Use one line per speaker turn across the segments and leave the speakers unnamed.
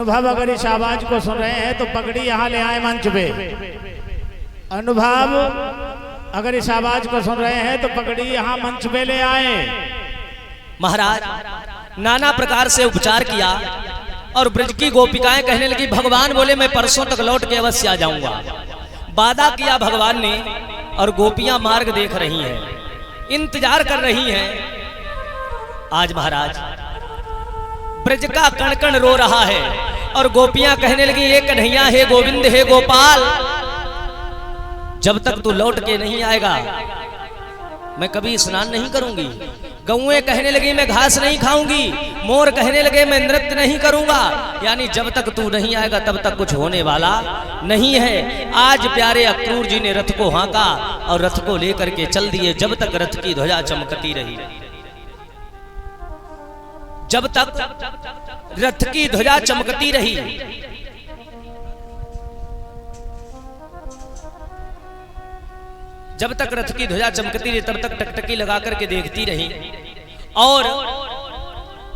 अनुभव अगर इस आवाज को सुन रहे हैं तो पगड़ी यहाँ ले आए मंच पे। अनुभव अगर इस आवाज को सुन रहे हैं तो पगड़ी यहाँ मंच पे ले आए।
महाराज नाना प्रकार से उपचार किया और ब्रज की गोपिकाएं कहने लगी, भगवान बोले मैं परसों तक लौट के अवश्य आ जाऊंगा। वादा किया भगवान ने और गोपियां मार्ग देख रही हैं, इंतजार कर रही हैं। आज महाराज ब्रज का कण कण रो रहा है और गोपियां कहने लगी, ये कन्हैया हे गोविंद हे गोपाल, जब तक तू लौट के नहीं आएगा मैं कभी स्नान नहीं करूंगी। गौएं कहने लगी मैं घास नहीं खाऊंगी। मोर कहने लगे मैं नृत्य नहीं करूंगा। यानी जब तक तू नहीं आएगा तब तक कुछ होने वाला नहीं है। आज प्यारे अक्रूर जी ने रथ को हाँका और रथ को लेकर के चल दिए। जब तक रथ की ध्वजा चमकती रही, जब तक रथ की ध्वजा चमकती रही, जब तक रथ की ध्वजा चमकती रही तब तक टकटकी लगा करके देखती रही। और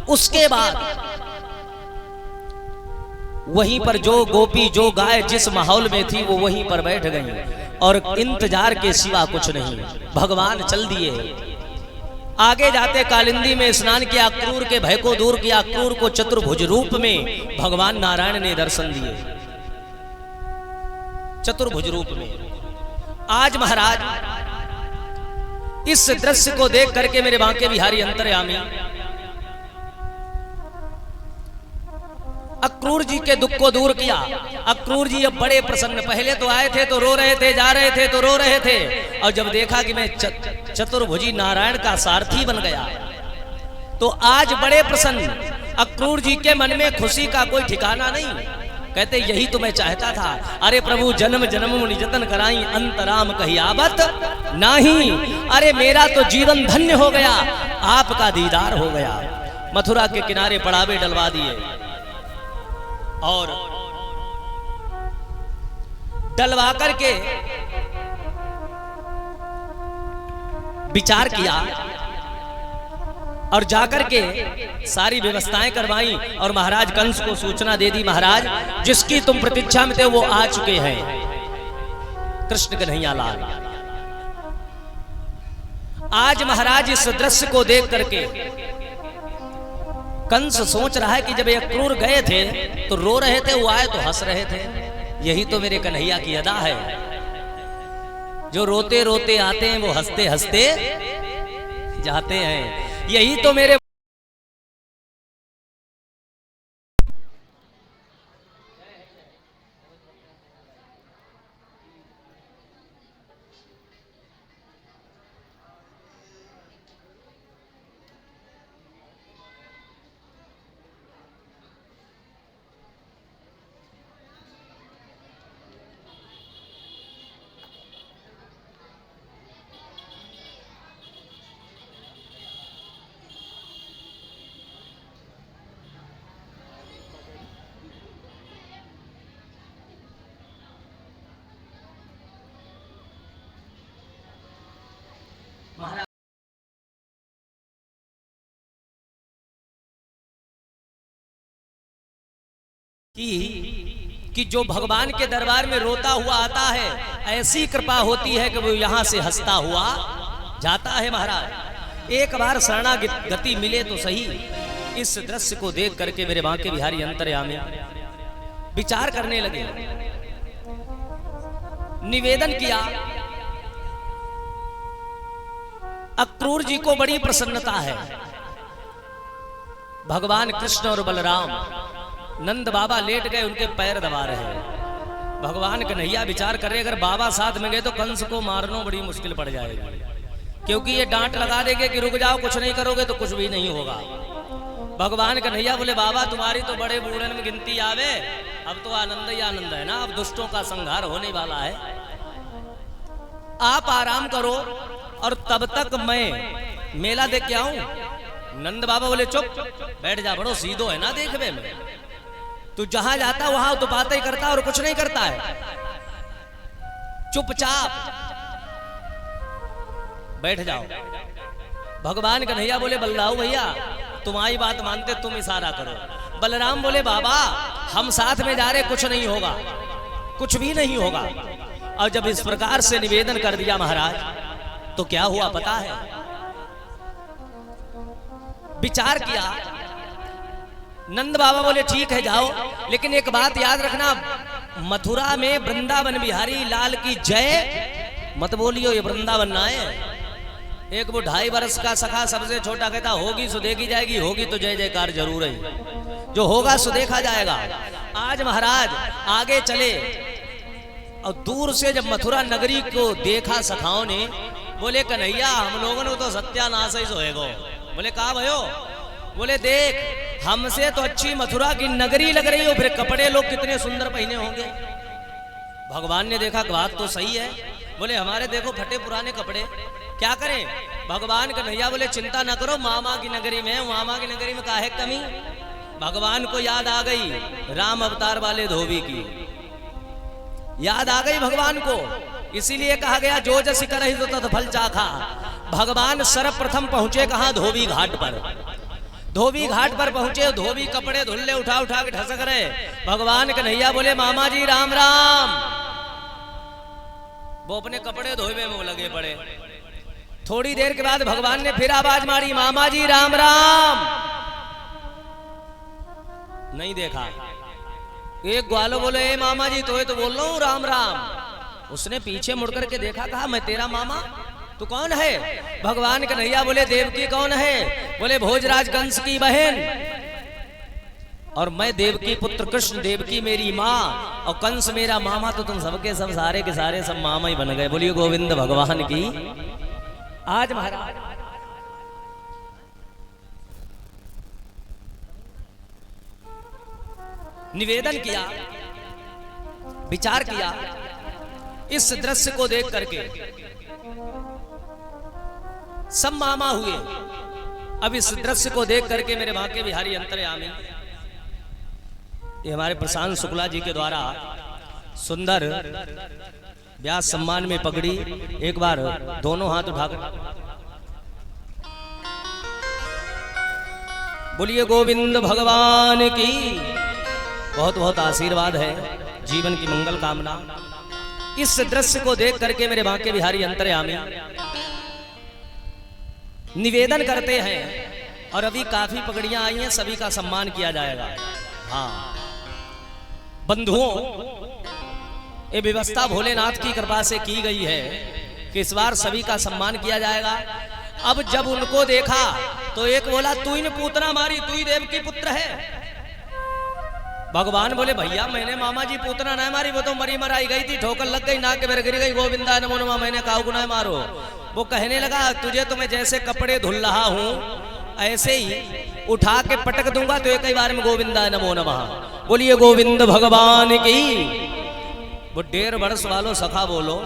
उसके बाद वहीं पर जो गोपी जो गाय जिस माहौल में थी वो वहीं पर बैठ गई और इंतजार के सिवा कुछ नहीं। भगवान चल दिए। आगे जाते कालिंदी में स्नान किया, अक्रूर के भय को दूर किया। अक्रूर को चतुर्भुज रूप में भगवान नारायण ने दर्शन दिए, चतुर्भुज रूप में। आज महाराज इस दृश्य को देख करके मेरे बांके बिहारी अंतर्यामी अक्रूर जी के दुख को दूर किया। अक्रूर जी अब बड़े प्रसन्न। पहले तो आए थे तो रो रहे थे, जा रहे थे तो रो रहे थे, और जब देखा कि मैं चतुर्भुजी नारायण का सारथी बन गया तो आज बड़े प्रसन्न। अक्रूर जी के मन में खुशी का कोई ठिकाना नहीं। कहते यही तो मैं चाहता था। अरे प्रभु जन्म जन्म मुनि जतन कराई, अंतराम कही आबत नहीं। अरे मेरा तो जीवन धन्य हो गया, आपका दीदार हो गया। मथुरा के किनारे पड़ावे डलवा दिए और डलवा करके विचार किया और जाकर के सारी व्यवस्थाएं करवाई और महाराज कंस को सूचना दे दी, महाराज जिसकी तुम प्रतीक्षा में थे वो आ चुके हैं, कृष्ण कन्हैया लाल। आज महाराज इस दृश्य को देख करके कंस सोच रहा है कि जब ये अक्रूर गए थे तो रो रहे थे, वो आए तो हंस रहे थे। यही तो मेरे कन्हैया की अदा है, जो रोते रोते आते हैं वो हंसते हंसते जाते हैं। यही तो मेरे कि जो भगवान के दरबार में रोता हुआ आता है, ऐसी कृपा होती है कि वो यहां से हंसता हुआ जाता है। महाराज एक बार शरणागति मिले तो सही। इस दृश्य को देख करके मेरे बांके बिहारी अंतर्यामी विचार करने लगे, निवेदन किया। अक्रूर जी को बड़ी प्रसन्नता है। भगवान कृष्ण और बलराम नंद बाबा लेट गए, उनके पैर दबा रहे हैं। भगवान कन्हैया विचार कर रहे, अगर बाबा साथ में गए तो कंस को मारना बड़ी मुश्किल पड़ जाएगी, क्योंकि ये डांट लगा देंगे कि रुक जाओ, कुछ नहीं करोगे तो कुछ भी नहीं होगा। भगवान कन्हैया बोले, बाबा तुम्हारी तो बड़े बूढ़न में गिनती आवे, अब तो आनंद ही आनंद है ना, अब दुष्टों का संहार होने वाला है, आप आराम करो और तब तक मैं मेला देख के आऊं। नंद बाबा बोले चुप बैठ जा, बड़ो सीधो है ना देखने में, तू जहां जाता वहां तो बातें ही करता और कुछ नहीं करता है, चुपचाप बैठ जाओ। भगवान कन्हैया बोले, बलराऊ भैया तुम्हारी बात मानते, तुम इशारा करो। बलराम बोले बाबा हम साथ में जा रहे, कुछ नहीं होगा, कुछ भी नहीं होगा। और जब इस प्रकार से निवेदन कर दिया महाराज, तो क्या हुआ पता है? विचार किया, नंद बाबा बोले ठीक है जाओ, लेकिन एक बात याद रखना, मथुरा में वृंदावन बिहारी लाल की जय मत बोलियो, ये वृंदावन ना है। एक वो 2.5 वर्ष का सखा सबसे छोटा कहता होगी सो देखी जाएगी, होगी तो जय जयकार जरूर है, जो होगा सो देखा जाएगा। आज महाराज आगे चले और दूर से जब मथुरा नगरी को देखा सखाओं ने, बोले कन्हैया हम लोगों ने तो सत्यानाश ही सोएगो। बोले कहा भयो? बोले देख हमसे तो अच्छी मथुरा की नगरी लग रही हो, फिर कपड़े लोग कितने सुंदर पहने होंगे। भगवान ने देखा बात तो सही है। बोले हमारे देखो फटे पुराने कपड़े, क्या करें? भगवान कन्हैया बोले चिंता न करो, मामा की नगरी में, मामा की नगरी में काहे कमी। भगवान को याद आ गई राम अवतार वाले धोबी की, याद आ गई भगवान को, इसीलिए कहा गया जो जस करहि सो तत् फल चाखा। भगवान सर्वप्रथम पहुंचे कहां? धोबी घाट पर। धोबी घाट पर पहुंचे, धोबी कपड़े धुल्ले उठा उठा के ठसक रहे। भगवान कन्हैया बोले मामा जी राम राम। वो अपने कपड़े धोबे में लगे पड़े। थोड़ी देर के बाद भगवान ने फिर आवाज मारी, मामा जी राम राम। नहीं देखा। एक ग्वालो बोले ए मामा जी तो बोल रहा हूं राम राम। उसने पीछे मुड़ करके देखा, कहा मैं तेरा मामा? तू कौन है? भगवान कन्हैया बोले देवकी कौन है? बोले भोजराज कंस की बहन, और मैं देवकी पुत्र कृष्ण, देवकी मेरी माँ और कंस मेरा मामा, तो तुम सबके सब सारे के सारे सब मामा ही बन गए। बोलिए गोविंद भगवान की। आज महाराज निवेदन किया, विचार किया, इस दृश्य को देख करके सब मामा हुए। अब इस दृश्य को देख करके मेरे बांके बिहारी अंतर्यामी, ये हमारे प्रशांत शुक्ला जी के द्वारा सुंदर व्यास सम्मान में पगड़ी, एक बार दोनों हाथ उठाकर बोलिए गोविंद भगवान की। बहुत बहुत आशीर्वाद है, जीवन की मंगल कामना। इस दृश्य को देख करके मेरे बांके बिहारी अंतर्यामी निवेदन करते हैं, और अभी काफी पगड़ियां आई हैं, सभी का सम्मान किया जाएगा। हाँ बंधुओं, ये व्यवस्था भोलेनाथ की कृपा से की गई है कि इस बार सभी का सम्मान किया जाएगा। अब जब उनको देखा तो एक बोला तू ही ने पूतना मारी, तू ही देव की पुत्र है। भगवान बोले भैया मैंने मामा जी पूतना नहीं मारी, वो तो मरी मराई गई थी, ठोकर लग गई, नाक के भर गिर गई, गोविंदा नमो नमः, मैंने काऊ गुना मारो। वो कहने लगा तुझे तो मैं जैसे कपड़े धुल रहा हूं ऐसे ही उठा के पटक दूंगा, तो एक ही बार में गोविंदा नमो नमः। बोलिए गोविंद भगवान की। वो 1.5 वर्ष वालों सखा बोलो,